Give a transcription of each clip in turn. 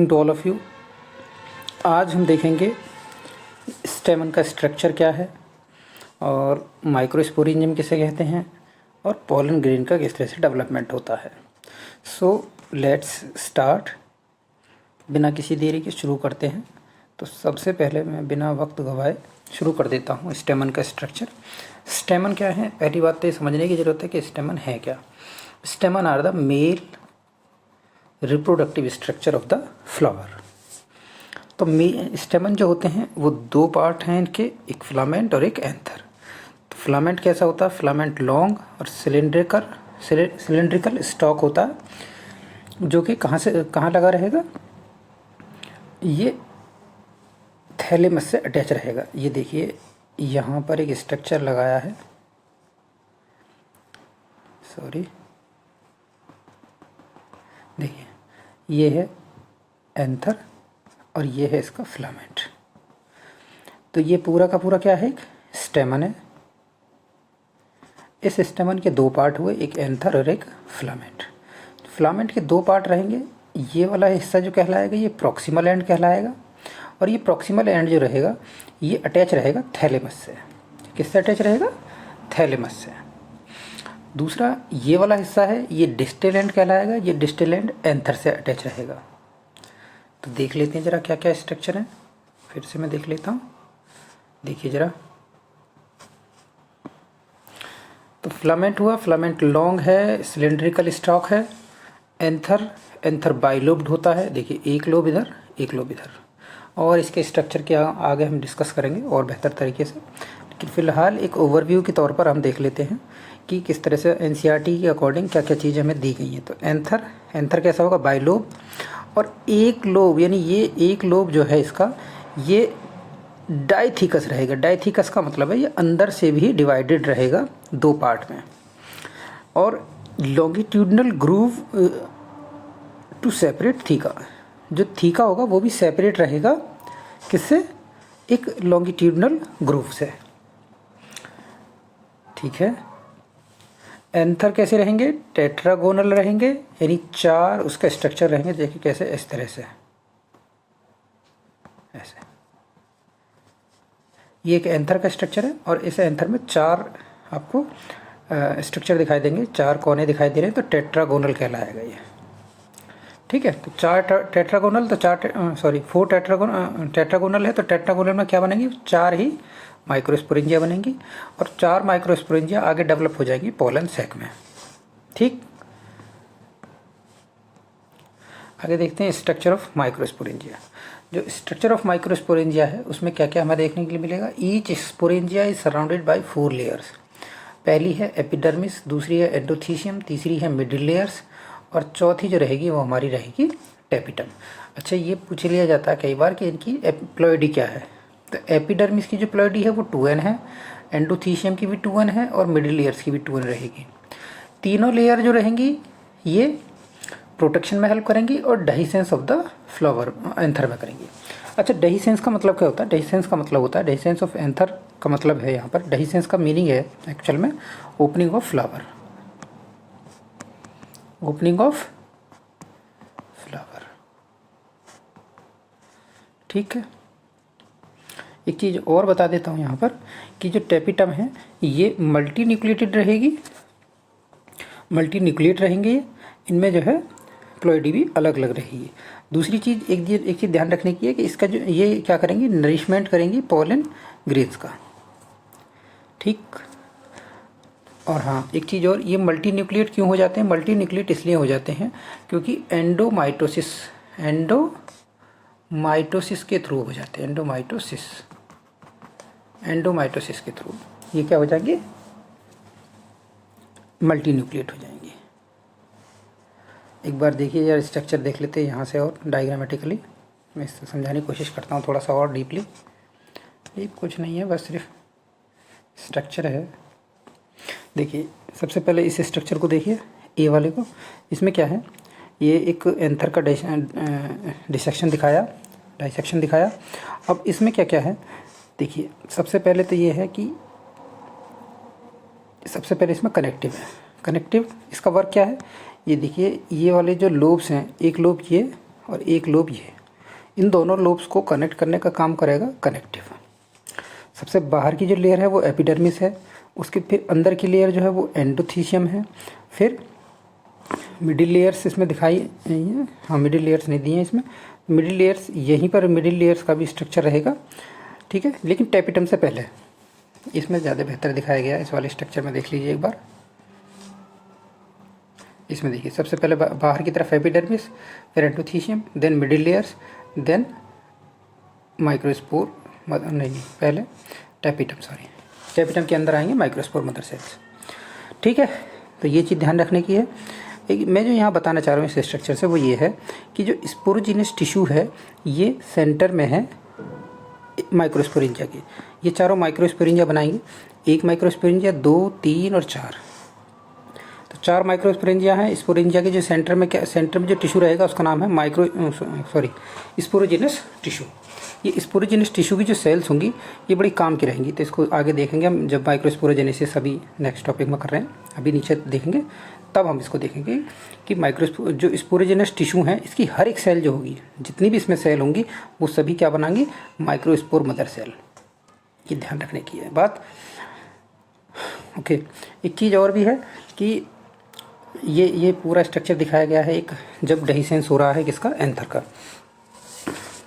To all of you. आज हम देखेंगे स्टेमन का स्ट्रक्चर क्या है और माइक्रोस्पोरेंजियम किसे कहते हैं और पॉलन ग्रेन का किस तरह से डेवलपमेंट होता है। So let's start. बिना किसी देरी के शुरू करते हैं। तो सबसे पहले मैं बिना वक्त गवाए शुरू कर देता हूँ स्टेमन का स्ट्रक्चर। स्टेमन क्या है, पहली बात तो ये समझने की ज़रूरत है कि स्टेमन है क्या। Stamen are the male reproductive structure of the flower. तो स्टेमन जो होते हैं वो दो पार्ट हैं इनके, एक फिलामेंट और एक एंथर। तो फिलामेंट कैसा होता है, फिलामेंट लॉन्ग और सिलेंड्रिकल स्टॉक होता है, जो कि कहाँ से कहाँ लगा रहेगा, ये थैलेमस से अटैच रहेगा। ये देखिए यहाँ पर एक स्ट्रक्चर लगाया है, सॉरी, देखिए ये है एंथर और ये है इसका फिलामेंट। तो ये पूरा का पूरा क्या है, एक स्टेमन है। इस स्टेमन के दो पार्ट हुए, एक एंथर और एक फिलामेंट। फिलामेंट के दो पार्ट रहेंगे। ये वाला हिस्सा जो कहलाएगा ये प्रॉक्सिमल एंड कहलाएगा और ये प्रॉक्सिमल एंड जो रहेगा ये अटैच रहेगा थैलेमस से। किससे अटैच रहेगा, थैलेमस से। दूसरा ये वाला हिस्सा है ये डिस्टल एंड कहलाएगा, ये डिस्टल एंड एंथर से अटैच रहेगा। तो देख लेते हैं ज़रा क्या क्या स्ट्रक्चर है, फिर से मैं देख लेता हूँ। देखिए ज़रा, तो फिलामेंट हुआ, फिलामेंट लॉन्ग है, सिलेंड्रिकल स्टॉक है। एंथर बाइलोब्ड होता है, देखिए एक लोब इधर एक लोब इधर। और इसके स्ट्रक्चर के आगे हम डिस्कस करेंगे और बेहतर तरीके से, लेकिन फ़िलहाल एक ओवरव्यू के तौर पर हम देख लेते हैं कि किस तरह से एनसीईआरटी के अकॉर्डिंग क्या क्या चीज़ें हमें दी गई हैं। तो एंथर कैसा होगा, बाइलोब, और एक लोब, यानी ये एक लोब जो है इसका ये डाइथिकस रहेगा। डाइथिकस का मतलब है ये अंदर से भी डिवाइडेड रहेगा दो पार्ट में। और longitudinal groove to separate theca, जो थीका होगा वो भी सेपरेट रहेगा किससे, एक लॉन्गिट्यूडनल ग्रूव से। ठीक है। एंथर कैसे रहेंगे, टेट्रागोनल रहेंगे, यानी चार उसका स्ट्रक्चर रहेंगे। देखिए कैसे, इस तरह से, ऐसे। ये एक एंथर का स्ट्रक्चर है और इस एंथर में चार आपको स्ट्रक्चर दिखाई देंगे, चार कोने दिखाई दे रहे हैं, तो टेट्रागोनल कहलाएगा ये। ठीक है। तो चार टेट्रागोनल, तो फोर टेट्रागोनल है। तो टेट्रागोनल में क्या बनेंगी, चार ही माइक्रोस्पोरेंजिया बनेंगी और चार माइक्रोस्पोरेंजिया आगे डेवलप हो जाएगी पोलन सैक में। ठीक। आगे देखते हैं स्ट्रक्चर ऑफ माइक्रोस्पोरेंजिया। जो स्ट्रक्चर ऑफ माइक्रोस्पोरेंजिया है उसमें क्या क्या हमें देखने के लिए मिलेगा। Each sporangia is surrounded by 4 layers. पहली है एपिडर्मिस, दूसरी है एंडोथीसियम, तीसरी है मिडिल लेयर्स और चौथी जो रहेगी वो हमारी रहेगी टेपिटम। अच्छा, ये पूछ लिया जाता है कई बार कि इनकी प्लॉइडी क्या है। तो एपिडर्मिस की जो प्लॉइडी है वो 2n है, एंडोथीसियम की भी 2n है और मिडिल लेयर्स की भी 2n रहेगी। तीनों लेयर जो रहेंगी ये प्रोटेक्शन में हेल्प करेंगी और dehiscence of the flower anther में करेंगी। अच्छा, डेहिसेंस का मतलब क्या होता है, डेहिसेंस का मतलब होता है, डेहिसेंस ऑफ एंथर का मतलब है यहाँ पर, डेहिसेंस का मीनिंग है एक्चुअल में opening of flower, opening of flower. ठीक है। एक चीज़ और बता देता हूँ यहाँ पर कि जो टेपिटम है ये मल्टी न्यूक्लिएटेड रहेगी, मल्टी न्यूक्लिएट रहेंगे ये, इनमें जो है प्लॉइडी भी अलग अलग रहेगी। दूसरी चीज़ एक चीज़ ध्यान रखने की है कि इसका जो ये क्या करेंगी, नरिशमेंट करेंगी पोलन ग्रेन्स का। ठीक। और हाँ, एक चीज़ और, ये मल्टी न्यूक्लिएट क्यों हो जाते हैं, मल्टी न्यूक्लिएट इसलिए हो जाते हैं क्योंकि एंडोमाइटोसिस के थ्रू हो जाते हैं, एंडोमाइटोसिस के थ्रू ये क्या हो जाएंगे, मल्टी न्यूक्लिएट हो जाएंगे। एक बार देखिए यार, स्ट्रक्चर देख लेते हैं यहाँ से और डायग्रामेटिकली मैं इससे समझाने की कोशिश करता हूँ थोड़ा सा और डीपली। ये कुछ नहीं है, बस सिर्फ स्ट्रक्चर है। देखिए सबसे पहले इस स्ट्रक्चर को देखिए, ए वाले को। इसमें क्या है, ये एक एंथर का डाइसेक्शन दिखाया। अब इसमें क्या क्या है, देखिए सबसे पहले तो ये है कि सबसे पहले इसमें कनेक्टिव है। इसका वर्क क्या है, ये देखिए, ये वाले जो लोब्स हैं, एक लोब ये और एक लोब ये। इन दोनों लोब्स को कनेक्ट करने का काम करेगा कनेक्टिव। सबसे बाहर की जो लेयर है वो एपिडर्मिस है, उसके फिर अंदर की लेयर जो है वो एंडोथीशियम है, फिर मिडिल लेयर्स इसमें दिखाई नहीं है, हाँ मिडिल लेयर्स नहीं दिए हैं इसमें, मिडिल लेयर्स यहीं पर मिडिल लेयर्स का भी स्ट्रक्चर रहेगा, ठीक है। लेकिन टैपिटम से पहले इसमें ज़्यादा बेहतर दिखाया गया है, इस वाले स्ट्रक्चर में देख लीजिए एक बार। इसमें देखिए सबसे पहले बाहर की तरफ एपिडर्मिस, फिर endothecium, then middle layers, then microspore, नहीं पहले टैपिटम, सॉरी टैपिटम के अंदर आएंगे माइक्रोस्पोर मदर सेल्स, ठीक है। तो ये चीज़ ध्यान रखने की है। मैं जो यहाँ बताना चाह रहा हूँ इस स्ट्रक्चर से वो ये है कि जो स्पोरोजिनस टिश्यू है ये सेंटर में है माइक्रोस्पोरेंजिया के। ये चारों माइक्रोस्पोरेंजिया बनाएंगे, एक माइक्रोस्पोरेंजिया, 2, 3 और 4। तो 4 माइक्रोस्पोरेंजिया हैं। स्पोरेंजिया के जो सेंटर में जो टिश्यू रहेगा उसका नाम है स्पोरोजिनस टिश्यू। ये स्पोरोजिनस टिश्यू की जो सेल्स होंगी ये बड़ी काम की रहेंगी, तो इसको आगे देखेंगे हम जब माइक्रोस्पोरोजेनेसिस अभी नेक्स्ट टॉपिक में कर रहे हैं, अभी नीचे देखेंगे तब हम इसको देखेंगे कि जो स्पोरोजिनस टिश्यू हैं इसकी हर एक सेल जो होगी, जितनी भी इसमें सेल होंगी वो सभी क्या बनाएंगी, माइक्रोस्पोर मदर सेल। ये ध्यान रखने की है बात, ओके। एक चीज़ और भी है कि ये पूरा स्ट्रक्चर दिखाया गया है एक जब डेहिसेंस हो रहा है किसका, एंथर का,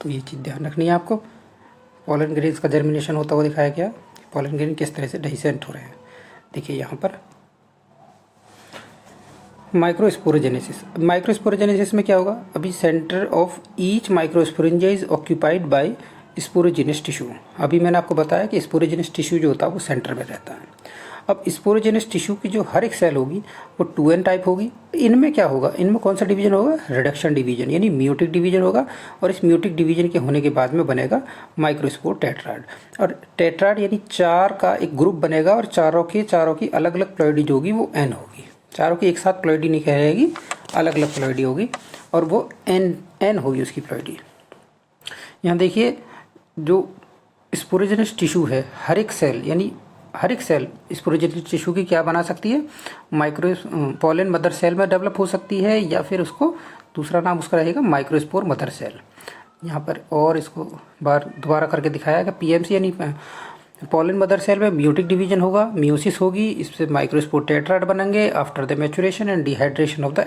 तो ये चीज़ ध्यान रखनी है आपको। पॉलन ग्रेन्स का जर्मिनेशन होता हुआ दिखाया गया, पॉलन ग्रेन किस तरह से डेहिसेंट हो रहे हैं। देखिए यहाँ पर माइक्रोस्पोरोजेनेसिस में क्या होगा, अभी centre of each microsporangia is occupied by sporogenous tissue. अभी मैंने आपको बताया कि स्पोरोजिनस टिश्यू जो होता है वो सेंटर में रहता है। अब स्पोरोजिनस टिश्यू की जो हर एक सेल होगी वो 2n टाइप होगी। इनमें क्या होगा, इनमें कौन सा डिवीजन होगा, रिडक्शन डिवीजन यानी म्यूटिक डिवीजन होगा, और इस म्यूटिक डिवीजन के होने के बाद में बनेगा माइक्रोस्पोर टेट्राड। और टेट्राड यानी 4 का एक ग्रुप बनेगा और चारों की अलग अलग प्लॉइडी जो होगी वो n होगी। चारों की एक साथ प्लॉइडी नहीं कहलाएगी, अलग अलग प्लॉइडी होगी और वो n होगी उसकी प्लॉइडी। यहाँ देखिए जो स्पोरोजिनस टिश्यू है हर एक सेल स्पोरोजिनस टिश्यू की क्या बना सकती है, पॉलन मदर सेल में डेवलप हो सकती है, या फिर उसको दूसरा नाम उसका रहेगा माइक्रोस्पोर मदर सेल। यहाँ पर और इसको दोबारा करके दिखाया कि पीएमसी यानी पॉलन मदर सेल में म्यूटिक डिवीजन होगा, म्यूसिस होगी, इससे माइक्रोस्पोर टेट्राड बनेंगे after the maturation and dehydration of the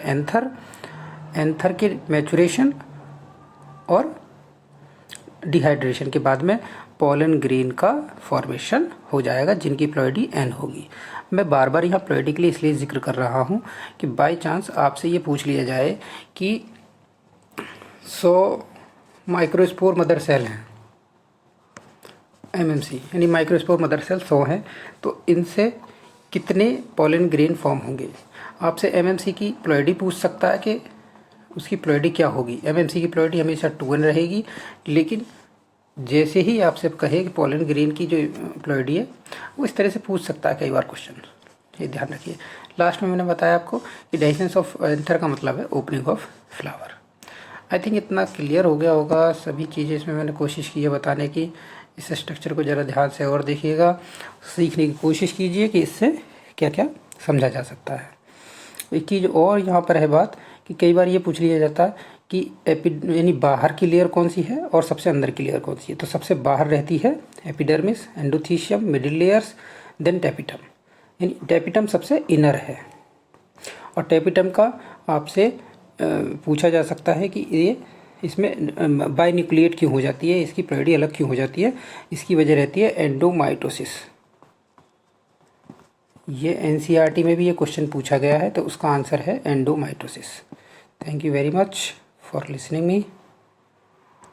anther के मैचुरेशन और डिहाइड्रेशन के बाद में पॉलन ग्रेन का फॉर्मेशन हो जाएगा जिनकी प्लॉइडी n होगी। मैं बार बार यहाँ प्लॉइडी के लिए इसलिए जिक्र कर रहा हूँ कि बाय चांस आपसे ये पूछ लिया जाए कि 100 माइक्रोस्पोर मदर सेल हैं, MMC यानी माइक्रोस्पोर मदर सेल 100 हैं, तो इनसे कितने पॉलन ग्रेन फॉर्म होंगे। आपसे MMC की प्लॉइडी पूछ सकता है कि उसकी प्लॉइडी क्या होगी। MMC की प्लॉइडी हमेशा 2n रहेगी, लेकिन जैसे ही आपसे कहे कि पॉलन ग्रेन की जो प्लॉइडी है वो इस तरह से पूछ सकता है कई बार क्वेश्चन, ये ध्यान रखिए। लास्ट में मैंने बताया आपको कि डेहिसेंस ऑफ एंथर का मतलब है opening of flower. I think इतना क्लियर हो गया होगा सभी चीज़ें, इसमें मैंने कोशिश की है बताने की। इस स्ट्रक्चर को ज़रा ध्यान से और देखिएगा, सीखने की कोशिश कीजिए कि इससे क्या क्या समझा जा सकता है। एक चीज़ और यहाँ पर है बात कि कई बार ये पूछ लिया जाता है कि यानी बाहर की लेयर कौन सी है और सबसे अंदर की लेयर कौन सी है। तो सबसे बाहर रहती है epidermis, endothecium, middle layers, then tapetum. यानी टैपिटम सबसे इनर है, और टैपिटम का आपसे पूछा जा सकता है कि ये इसमें बाइन्यूक्लिएट क्यों हो जाती है, इसकी प्लॉइडी अलग क्यों हो जाती है। इसकी वजह रहती है एंडोमाइटोसिस। ये NCERT में भी ये क्वेश्चन पूछा गया है, तो उसका आंसर है एंडोमाइटोसिस। Thank you very much for listening me.